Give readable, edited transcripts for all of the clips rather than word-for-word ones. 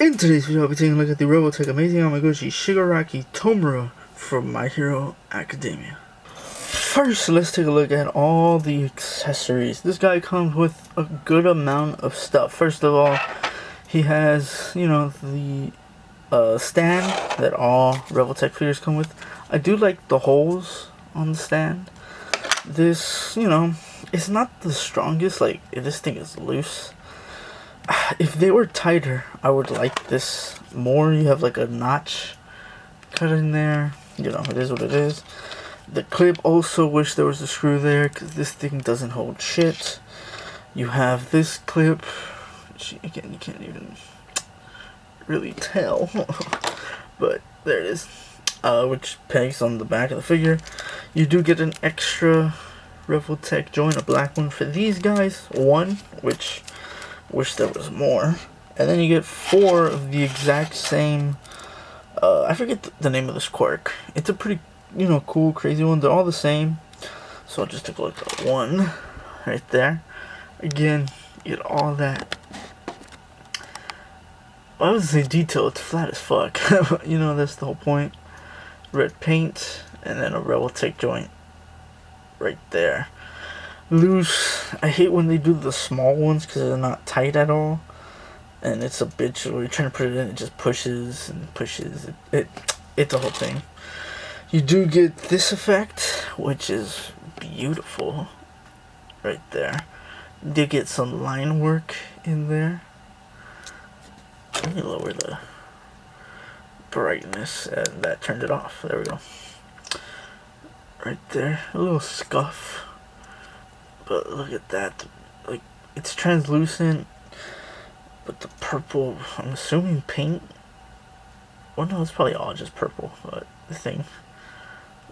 In today's video, I'll be taking a look at the Revoltech Amazing Yamaguchi Shigaraki Tomura from My Hero Academia. First, let's take a look at all the accessories. This guy comes with a good amount of stuff. First of all, he has, the stand that all Revoltech figures come with. I do like the holes on the stand. This, it's not the strongest. Like, if this thing is loose, if they were tighter, I would like this more. You have like a notch cut in there. It is what it is. The clip, also wish there was a screw there, because this thing doesn't hold shit. You have this clip, which, again, you can't even really tell, but there it is, which pegs on the back of the figure. You do get an extra Revoltech joint, a black one for these guys, one, which wish there was more. And then you get 4 of the exact same, I forget the name of this quirk. It's a pretty, cool, crazy one. They're all the same. So I'll just take a look at one right there. Again, you get all that. I would say detail, it's flat as fuck. That's the whole point. Red paint, and then a Revoltech joint right there. Loose. I hate when they do the small ones because they're not tight at all, and it's a bitch when you're trying to put it in. It just pushes and pushes. It's a whole thing. You do get this effect, which is beautiful, right there. You do get some line work in there. Let me lower the brightness, and that turned it off. There we go. Right there, a little scuff. But look at that, like, it's translucent, but the purple, I'm assuming paint. Well, no, it's probably all just purple, but the thing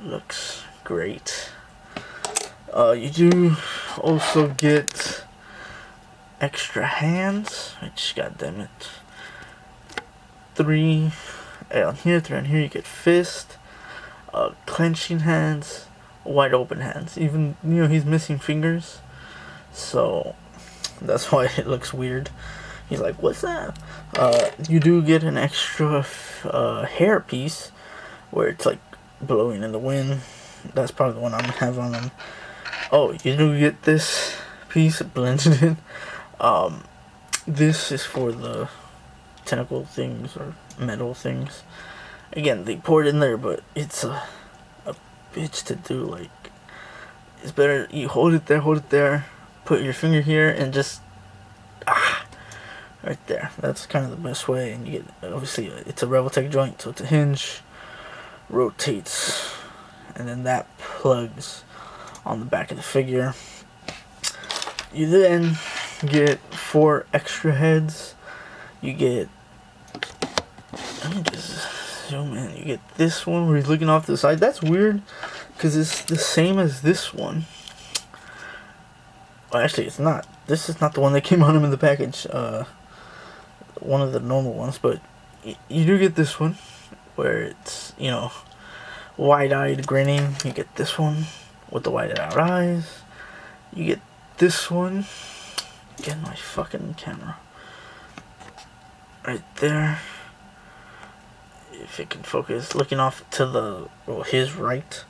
looks great. You do also get extra hands, which, goddammit, 3 on here, 3 on here. You get fist, clenching hands, wide open hands. Even, he's missing fingers, so that's why it looks weird. He's like, what's that? You do get an extra hair piece where it's like blowing in the wind. That's probably the one I'm gonna have on him. Oh, you do get this piece blended in. This is for the tentacle things or metal things. Again, they pour it in there, but it's a bitch to do. Like, it's better you hold it there, put your finger here, and just right there. That's kind of the best way. And you get, obviously, it's a Revoltech joint, so it's a hinge, rotates, and then that plugs on the back of the figure. You then get 4 extra heads. You get, let me just zoom in. You get this one where he's looking off to the side. That's weird, because it's the same as this one. Well, actually, it's not. This is not the one that came on him in the package. One of the normal ones, but you do get this one where it's, wide-eyed grinning. You get this one with the wide-eyed eyes. You get this one. Get my fucking camera right there. If it can focus, looking off to his right.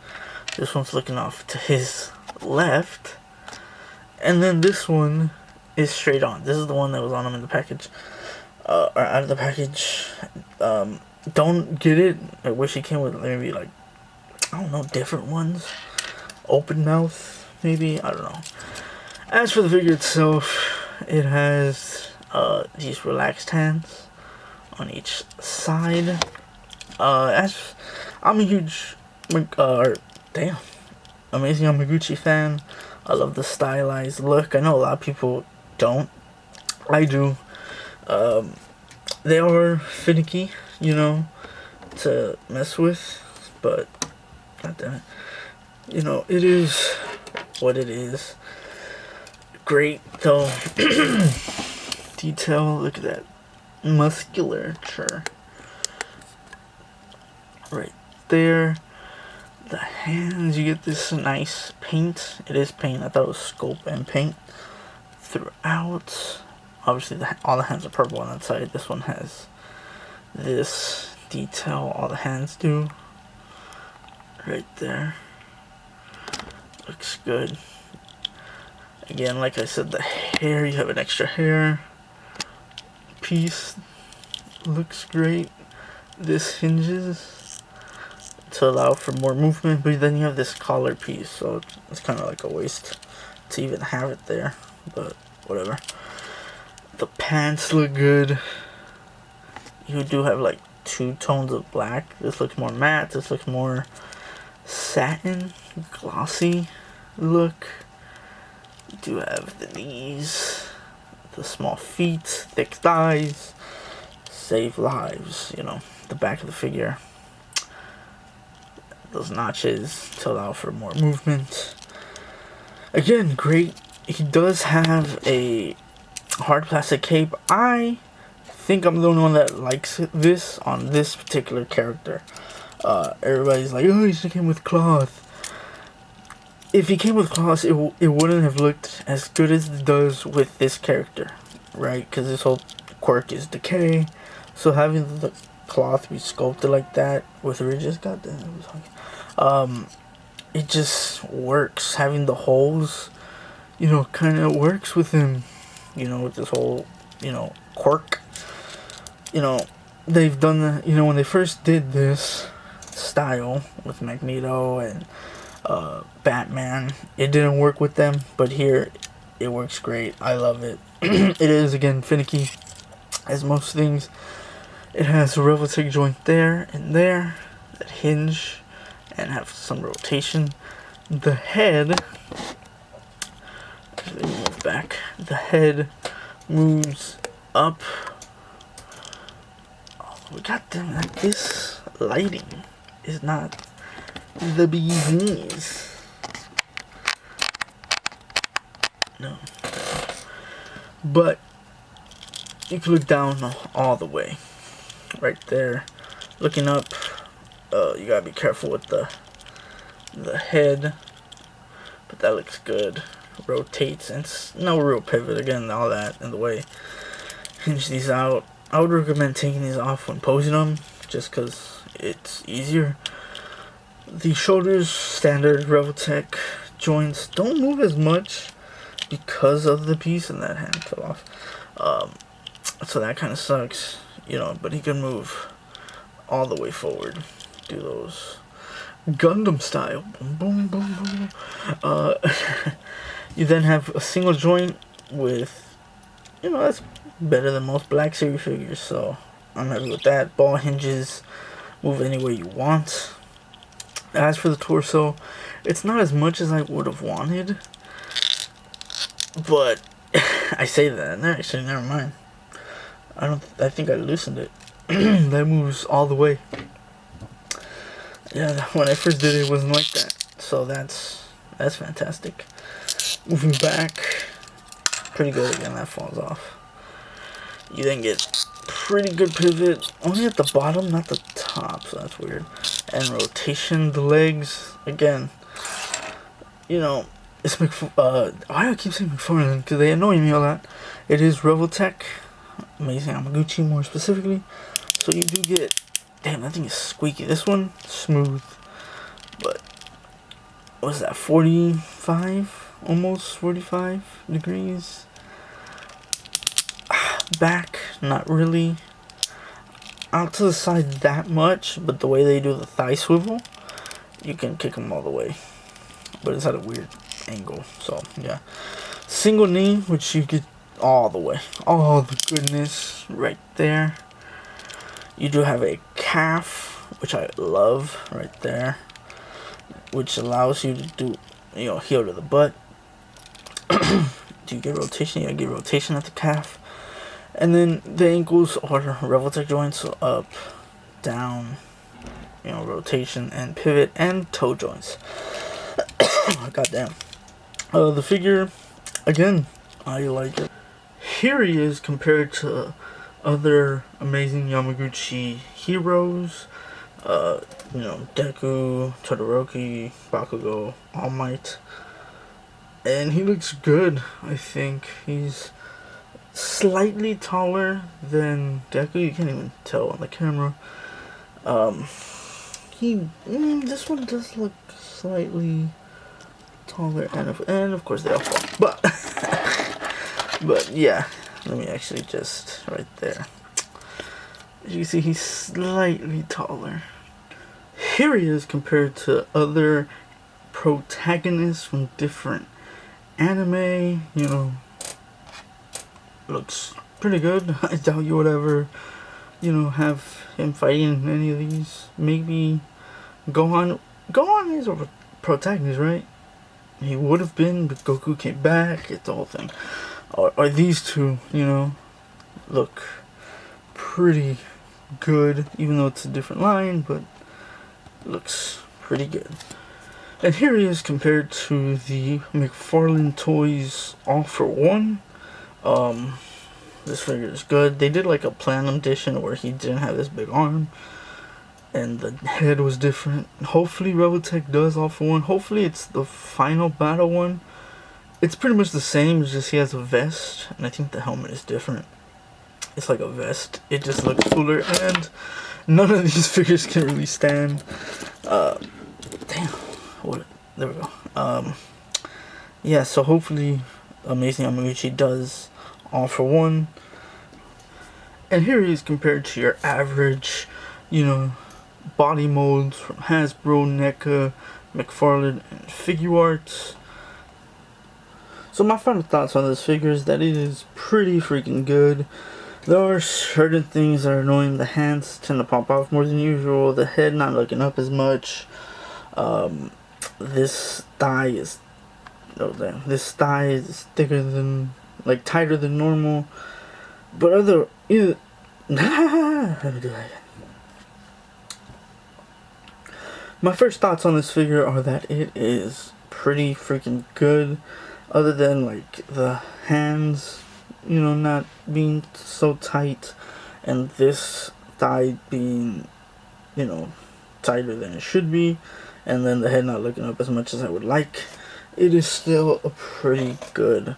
This one's looking off to his left. And then this one is straight on. This is the one that was on him in the package. Or out of the package. Don't get it. I wish it came with maybe, like, I don't know, different ones. Open mouth, maybe. I don't know. As for the figure itself, it has these relaxed hands on each side. As I'm a huge Amazing Yamaguchi fan. I love the stylized look. I know a lot of people don't. I do. They are finicky, to mess with, but goddammit, it is what it is. Great though. Detail. Look at that musculature right there. The hands, you get this nice paint. It is paint. I thought it was sculpt and paint throughout. Obviously, all the hands are purple on that side. This one has this detail. All the hands do. Right there. Looks good. Again, like I said, the hair, you have an extra hair piece. Looks great. This hinges to allow for more movement, but then you have this collar piece, so it's kind of like a waste to even have it there, but whatever. The pants look good. You do have like 2 tones of black. This looks more matte, this looks more satin, glossy look. You do have the knees, the small feet, thick thighs, save lives, you know, the back of the figure. Those notches to allow for more movement. Again, great. He does have a hard plastic cape. I think I'm the only one that likes this on this particular character. Everybody's like, oh, he should have came with cloth. If he came with cloth, it wouldn't have looked as good as it does with this character, right? Because this whole quirk is decay. So having the cloth be sculpted like that with ridges, goddamn, it just works. Having the holes, you know, kind of works with him, you know, with this whole, you know, quirk. You know, they've done the, you know, when they first did this style with Magneto and Batman, it didn't work with them, but here it works great. I love it. It is, again, finicky as most things. It has a Revoltech joint there and there that hinge and have some rotation. The head, let me move back. The head moves up. Oh, we got them. Like, this lighting is not the bee's knees. No. But you can look down all the way. Right there. Looking up, you gotta be careful with the head. But that looks good. Rotates, and it's no real pivot. Again, all that in the way. Hinge these out. I would recommend taking these off when posing them, just because it's easier. The shoulders, standard Revoltech joints, don't move as much because of the piece, and that hand fell off. So that kind of sucks, you know, but he can move all the way forward. Do those Gundam style. Boom, boom, boom, boom. You then have a single joint with, you know, that's better than most Black Series figures, so I'm happy with that. Ball hinges, move any way you want. As for the torso, it's not as much as I would have wanted, but I say that, and actually, never mind. I think I loosened it. That moves all the way. Yeah, when I first did it, it wasn't like that, so that's fantastic. Moving back, pretty good. Again, that falls off. You then get pretty good pivot, only at the bottom, not the top, so that's weird. And rotation, the legs, again, you know, it's why do I keep saying McFarlane? Because they annoy me a lot. It is Revoltech, Amazing Yamaguchi more specifically, so you do get, damn, that thing is squeaky. This one, smooth, but, what's that, 45, almost 45 degrees? Back, not really. Out to the side that much, but the way they do the thigh swivel, you can kick them all the way. But it's at a weird angle, so yeah. Single knee, which you get all the way. Oh, the goodness, right there. You do have a calf, which I love, right there, which allows you to do, you know, heel to the butt. Do you get rotation? Yeah, get rotation at the calf. And then the ankles are Revoltech joints, so up, down, you know, rotation and pivot, and toe joints. Goddamn. The figure, again, I like it. Here he is compared to other amazing Yamaguchi heroes. You know, Deku, Todoroki, Bakugo, All Might. And he looks good, I think. He's slightly taller than Deku. You can't even tell on the camera. This one does look slightly taller, and of course they all fall. But yeah, let me actually just right there. As you can see, he's slightly taller. Here he is compared to other protagonists from different anime. You know, looks pretty good. I doubt you would ever, you know, have him fighting any of these. Maybe Gohan is a protagonist, right? He would have been, but Goku came back. It's the whole thing. Or these two, you know, look pretty good, even though it's a different line, but looks pretty good. And here he is compared to the McFarlane Toys All for One. This figure is good. They did like a Platinum edition where he didn't have this big arm and the head was different. Hopefully Revoltech does All for One. Hopefully it's the final battle one. It's pretty much the same, it's just he has a vest, and I think the helmet is different. It's like a vest. It just looks cooler, and none of these figures can really stand. Damn. What? There we go. Yeah, so hopefully Amazing Yamaguchi does All for One. And here he is compared to your average, you know, body molds from Hasbro, NECA, McFarlane, and Figuarts. So my final thoughts on this figure is that it is pretty freaking good. There are certain things that are annoying. The hands tend to pop off more than usual. The head not looking up as much. This thigh is thicker than, like, tighter than normal. But let me do that again. My first thoughts on this figure are that it is pretty freaking good. Other than like the hands, you know, not being so tight, and this thigh being, you know, tighter than it should be, and then the head not looking up as much as I would like, it is still a pretty good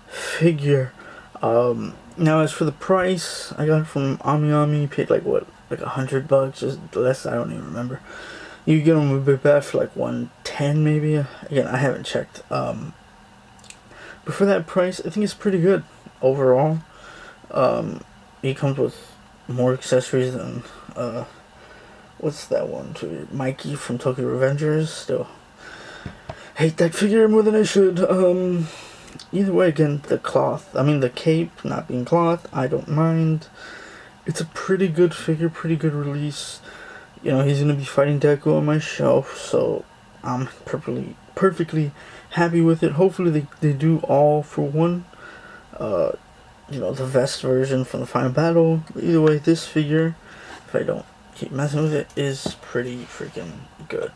figure. Now as for the price, I got it from AmiAmi. Paid like what, like $100, just less. I don't even remember. You get them a bit bad for like $110 maybe. Again, I haven't checked. But for that price, I think it's pretty good overall. He comes with more accessories than what's that one too? Mikey from Tokyo Revengers. Still hate that figure more than I should. Either way, again, the cape not being cloth, I don't mind. It's a pretty good figure, pretty good release. You know, he's gonna be fighting Deku on my shelf, so I'm perfectly happy with it. Hopefully they do All for One. You know, the vest version from the final battle. Either way, this figure, if I don't keep messing with it, is pretty freaking good.